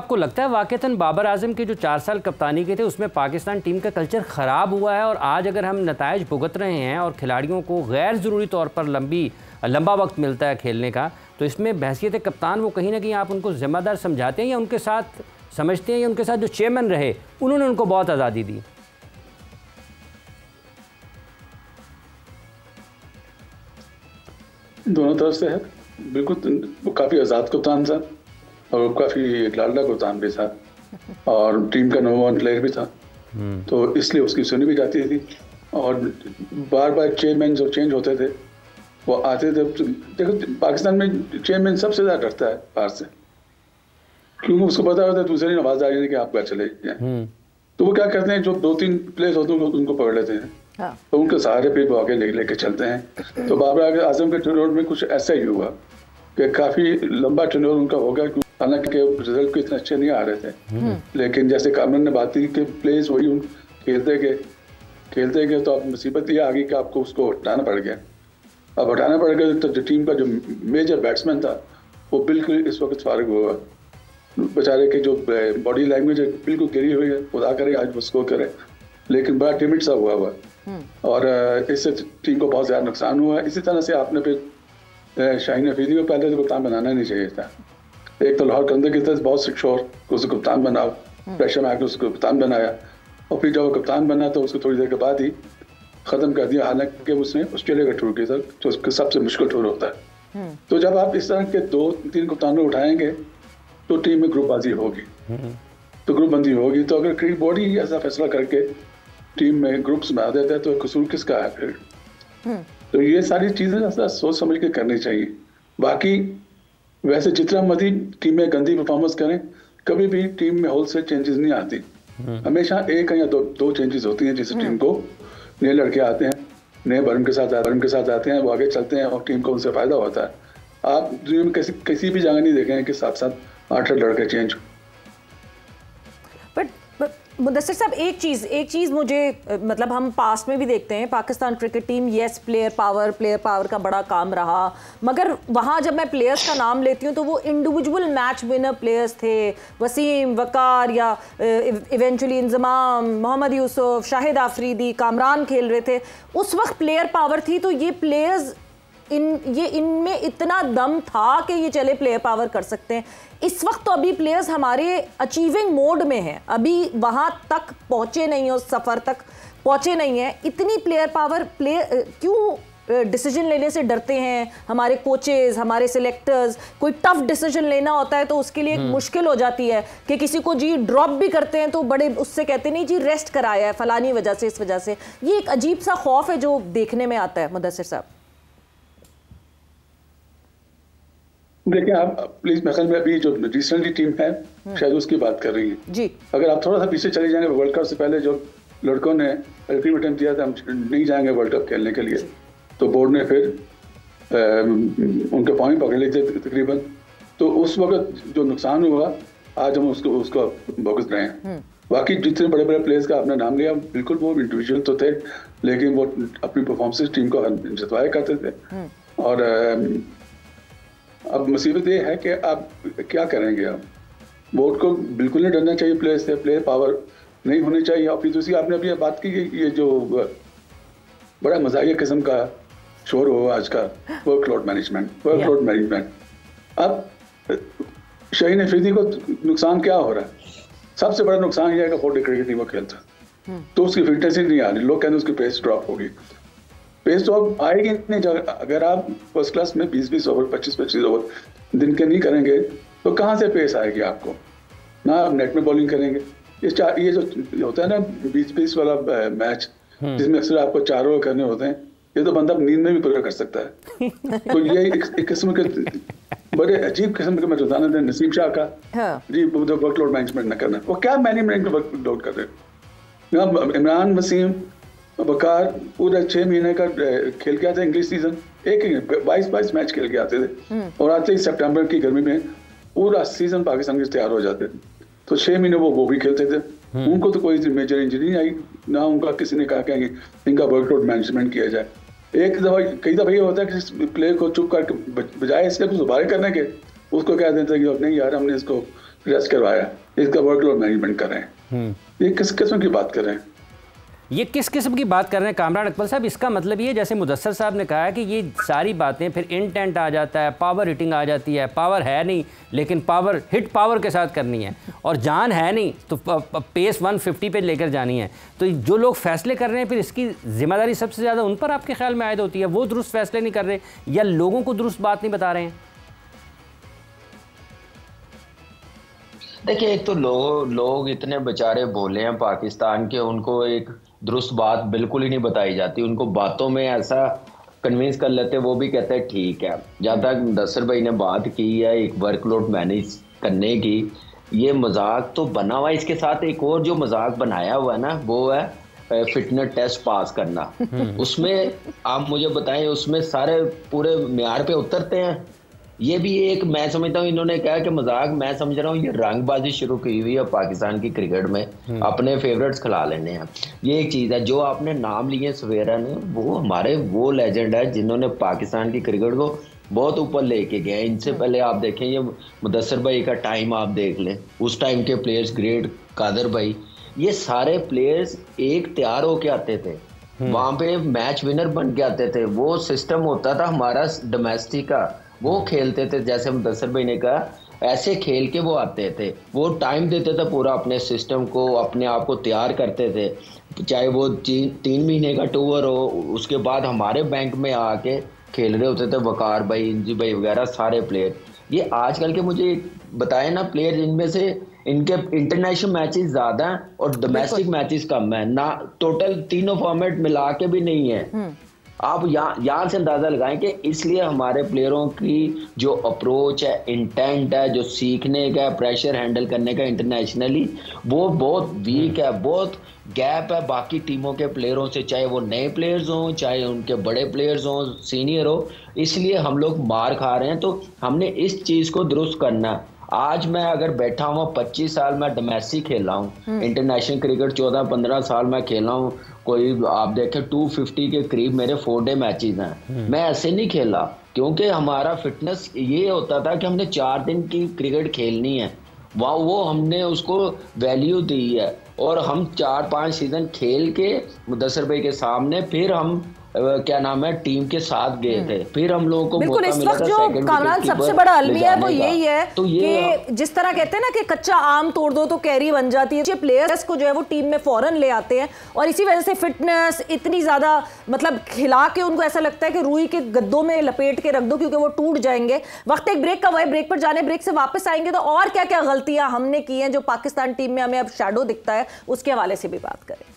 आपको लगता है वाकईतन बाबर आजम के जो 4 साल कप्तानी के थे उसमें पाकिस्तान टीम का कल्चर ख़राब हुआ है, और आज अगर हम नताइज भुगत रहे हैं और खिलाड़ियों को गैर ज़रूरी तौर पर लंबा वक्त मिलता है खेलने का, तो इसमें बहसियत कप्तान वो कहीं ना कहीं आप उनको ज़िम्मेदार समझाते हैं या उनके साथ समझते हैं, या उनके साथ जो चेयरमैन रहे उन्होंने उनको बहुत आज़ादी दी? दोनों तरफ से है, बिल्कुल। वो काफ़ी आज़ाद कप्तान था और वो काफ़ी लाडला कप्तान भी था और टीम का नंबर 1 प्लेयर भी था, तो इसलिए उसकी सुनी भी जाती थी। और बार बार चेयरमैन जो चेंज होते थे वो आते थे। देखो पाकिस्तान में चेयरमैन सबसे ज़्यादा डरता है बाहर से, क्योंकि उसको पता होता है दूसरे ने आवाज़ आ रही है कि आप क्या चले जाए। तो वो क्या करते हैं, जो 2-3 प्लेयर्स होते हैं उनको पकड़ लेते हैं। हाँ। तो उनके सहारे पे वो आगे लेके चलते हैं। तो बाबर आजम के टर्नओवर में कुछ ऐसा ही हुआ कि काफ़ी लंबा टर्नओवर उनका हो गया, हालांकि रिजल्ट को इतने अच्छे नहीं आ रहे थे, लेकिन जैसे कामरान ने बात की कि प्लेयर्स वही खेलते गए तो अब मुसीबत ये आ गई कि आपको उसको हटाना पड़ गया। अब हटाना पड़ गया तो टीम का जो मेजर बैट्समैन था वो बिल्कुल इस वक्त फारिग हुआ। बेचारे की जो बॉडी लैंग्वेज है बिल्कुल गिरी हुई है, खुदा करे आज उसको करे, लेकिन बड़ा टिमिड सा हुआ और इससे टीम को बहुत ज़्यादा नुकसान हुआ। इसी तरह से आपने फिर शाहीन अफरीदी को पहले तो कप्तान बनाना नहीं चाहिए था। एक तो लाहौर कंदे की तरह बहुत सिक्योर उसको कप्तान बनाओ, प्रेशर में आकर उसको कप्तान बनाया, और फिर जब वो कप्तान बना तो उसको थोड़ी देर के बाद ही ख़त्म कर दिया, हालांकि उसने ऑस्ट्रेलिया का टूर किया था जो उसका सबसे मुश्किल टूर होता है। तो जब आप इस तरह के 2-3 कप्तानों उठाएंगे तो टीम में ग्रुपबाजी होगी, तो ग्रुपबंदी होगी। तो अगर क्रिकेट बोर्ड ही ऐसा फैसला करके टीम में ग्रुप्स बना देता है तो कसूर किसका है फिर? तो ये सारी चीज़ें ऐसा सोच समझ के करनी चाहिए। बाकी वैसे जितना मर्जी टीम में गंदी परफॉर्मेंस करें, कभी भी टीम में होलसेल चेंजेस नहीं आती, हमेशा एक या दो चेंजेस होती हैं, जिससे टीम को नए लड़के आते हैं, नए बर्म के साथ आते हैं, वो आगे चलते हैं और टीम को उनसे फायदा होता है। आप दुनिया में किसी भी जगह नहीं देखेंगे कि 7-7 8 लड़के चेंज। मुदस्सिर साहब, एक चीज़ मुझे मतलब हम पास्ट में भी देखते हैं Pakistan cricket team, yes player power का बड़ा काम रहा, मगर वहाँ जब मैं प्लेयर्स का नाम लेती हूँ तो वो इंडिविजुअल मैच विनर प्लेयर्स थे, वसीम, वकार या इवेंचुअली इंजमाम, मोहम्मद यूसुफ, शाहिद आफरीदी, कामरान खेल रहे थे। उस वक्त प्लेयर पावर थी, तो ये प्लेयर्स इनमें इतना दम था कि ये चले प्लेयर पावर कर सकते हैं। इस वक्त तो अभी प्लेयर्स हमारे अचीविंग मोड में हैं, अभी वहाँ तक पहुँचे नहीं हैं, उस सफ़र तक पहुँचे नहीं हैं। इतनी प्लेयर पावर क्यों डिसीजन लेने से डरते हैं हमारे कोचेज़, हमारे सिलेक्टर्स? कोई टफ डिसीजन लेना होता है तो उसके लिए एक मुश्किल हो जाती है कि किसी को जी ड्रॉप भी करते हैं तो बड़े उससे कहते नहीं जी रेस्ट कराया है फलानी वजह से, इस वजह से। ये एक अजीब सा खौफ है जो देखने में आता है। मुदस्सिर साहब देखिए, आप प्लीज महल में अभी जो रिसेंटली टीम है शायद उसकी बात कर रही है जी। अगर आप थोड़ा सा पीछे चले जाएंगे, वर्ल्ड कप से पहले जो लड़कों ने अल्टीमेट अटेम्प्ट दिया था हम नहीं जाएंगे वर्ल्ड कप खेलने के लिए, तो बोर्ड ने फिर उनके पॉइंट पकड़ लिए थे तकरीबन। तो उस वक्त जो नुकसान हुआ आज हम उसको भुगत रहे हैं। बाकी जितने बड़े बड़े प्लेयर्स का आपने नाम लिया, बिल्कुल वो इंडिविजुअल तो थे, लेकिन वो अपनी परफॉर्मेंस टीम को जितवाया करते थे। और अब मुसीबत ये है कि आप क्या करेंगे? आप बोर्ड को बिल्कुल नहीं डरना चाहिए प्लेयर से, प्लेयर पावर नहीं होनी चाहिए। और फिर दूसरी आपने अभी बात की ये जो बड़ा मजाकिया किस्म का शोर हो आज का वर्कलोड मैनेजमेंट। अब शाहीन अफरीदी को नुकसान क्या हो रहा है? सबसे बड़ा नुकसान यह है कि 4 क्रिकेट नहीं वो खेलता, तो उसकी फिटनेस ही नहीं आ रही। लोग कहते हैं उसकी पेस ड्रॉप होगी, पेस तो अब आएगी नहीं। अगर आप फर्स्ट क्लास में 20-20 ओवर 25-25 ओवर दिन के नहीं करेंगे तो कहाँ से पेस आएगी आपको? ना आप नेट में बॉलिंग करेंगे। ये जो होता है ना 20-20 वाला मैच जिसमें अक्सर आपको 4 ओवर करने होते हैं, ये तो बंदा नींद में भी पूरा कर सकता है। तो ये एक किस्म के बड़े अजीब किस्म के मैं बताना था नसीम शाह का जी, जो वर्कलोड मैनेजमेंट न करना, वो क्या मैनेजमेंट वर्कलोड कर रहे हैं? इमरान, वसीम, वकार पूरा 6 महीने का खेल के आते हैं इंग्लिश सीजन, एक 22 मैच खेल के आते थे, और आते ही सितंबर की गर्मी में पूरा सीजन पाकिस्तान के तैयार हो जाते थे। तो 6 महीने वो भी खेलते थे। उनको तो कोई मेजर इंजरी नहीं आई, ना उनका किसी ने कहा कि इनका वर्कलोड मैनेजमेंट किया जाए। कई दफा ये होता है कि प्लेयर को चुप करके बजाय इसके कुछ दोबारा करने के उसको कह देते हैं कि नहीं यार हमने इसको रेस्ट करवाया, इसका वर्कलोड मैनेजमेंट कर रहे हैं। ये किस किस्म की बात कर रहे हैं? ये किस किस्म की बात कर रहे हैं कामरान अकमल साहब? इसका मतलब ये, जैसे मुदस्सर साहब ने कहा कि ये सारी बातें फिर इंटेंट आ जाता है, पावर हिटिंग आ जाती है, पावर है नहीं लेकिन पावर हिट पावर के साथ करनी है, और जान है नहीं तो पेस 150 पे लेकर जानी है। तो जो लोग फैसले कर रहे हैं फिर इसकी जिम्मेदारी सबसे ज़्यादा उन पर आपके ख्याल में आयद होती है? वो दुरुस्त फैसले नहीं कर रहे या लोगों को दुरुस्त बात नहीं बता रहे हैं? देखिए, एक तो लोग इतने बेचारे भोले हैं पाकिस्तान के, उनको एक दुरुस्त बात बिल्कुल ही नहीं बताई जाती। उनको बातों में ऐसा कन्विंस कर लेते, वो भी कहते हैं ठीक है। जहाँ तक मुदस्सर भाई ने बात की है एक वर्कलोड मैनेज करने की, ये मजाक तो बना हुआ है। इसके साथ एक और जो मजाक बनाया हुआ है ना, वो है फिटनेस टेस्ट पास करना। उसमें आप मुझे बताएं, उसमें सारे पूरे म्यार पे उतरते हैं? ये भी एक, मैं समझता हूँ इन्होंने कहा कि मजाक, मैं समझ रहा हूँ ये रंगबाजी शुरू की हुई है पाकिस्तान की क्रिकेट में, अपने फेवरेट्स खिला लेने हैं। ये एक चीज़ है। जो आपने नाम लिए सवेरा ने, वो हमारे वो लेजेंड है जिन्होंने पाकिस्तान की क्रिकेट को बहुत ऊपर लेके गए। इनसे पहले आप देखें, ये मुदस्सर भाई का टाइम आप देख लें, उस टाइम के प्लेयर्स, ग्रेट कादर भाई, ये सारे प्लेयर्स एक तैयार होके आते थे, वहाँ पे मैच विनर बन के आते थे। वो सिस्टम होता था हमारा डोमेस्टिक का, वो खेलते थे। जैसे मुदस्सर भाई ने कहा, ऐसे खेल के वो आते थे, वो टाइम देते थे पूरा अपने सिस्टम को, अपने आप को तैयार करते थे। चाहे वो 3 महीने का टूर हो, उसके बाद हमारे बैंक में आके खेल रहे होते थे वकार भाई, इंजी भाई वगैरह सारे प्लेयर। ये आजकल के मुझे बताए ना प्लेयर, इनमें से इनके इंटरनेशनल मैचेस ज़्यादा हैं और डोमेस्टिक मैचेस कम है ना। टोटल तीनों फॉर्मेट मिला के भी नहीं है। आप यहाँ से अंदाज़ा लगाएं कि इसलिए हमारे प्लेयरों की जो अप्रोच है, इंटेंट है, जो सीखने का, प्रेशर हैंडल करने का इंटरनेशनली, वो बहुत वीक है, बहुत गैप है बाकी टीमों के प्लेयरों से, चाहे वो नए प्लेयर्स हों, चाहे उनके बड़े प्लेयर्स हों, सीनियर हो। इसलिए हम लोग मार खा रहे हैं। तो हमने इस चीज़ को दुरुस्त करना है। आज मैं अगर बैठा हूँ, 25 साल मैं डोमेस्टिक खेला हूँ, इंटरनेशनल क्रिकेट 14-15 साल मैं खेला हूँ, कोई आप देखें 250 के करीब मेरे 4-डे मैचेस हैं। मैं ऐसे नहीं खेला, क्योंकि हमारा फिटनेस ये होता था कि हमने 4 दिन की क्रिकेट खेलनी है, वो हमने उसको वैल्यू दी है। और हम 4-5 सीजन खेल के मुदस्सर भाई के सामने फिर हम क्या नाम है टीम के साथ गए थे, फिर हम लोगों को बिल्कुल। इस वक्त जो कामरान सबसे बड़ा अलमिया है वो यही है तो कि जिस तरह कहते हैं ना कि कच्चा आम तोड़ दो तो कैरी बन जाती है, प्लेयर्स को जो है वो टीम में फौरन ले आते हैं और इसी वजह से फिटनेस इतनी ज्यादा मतलब खिला के उनको ऐसा लगता है कि रुई के गद्दों में लपेट के रख दो क्योंकि वो टूट जाएंगे। वक्त एक ब्रेक का हुआ है, ब्रेक पर जाने, ब्रेक से वापस आएंगे तो और क्या क्या गलतियां हमने की हैं जो पाकिस्तान टीम में हमें अब शैडो दिखता है, उसके हवाले से भी बात करें।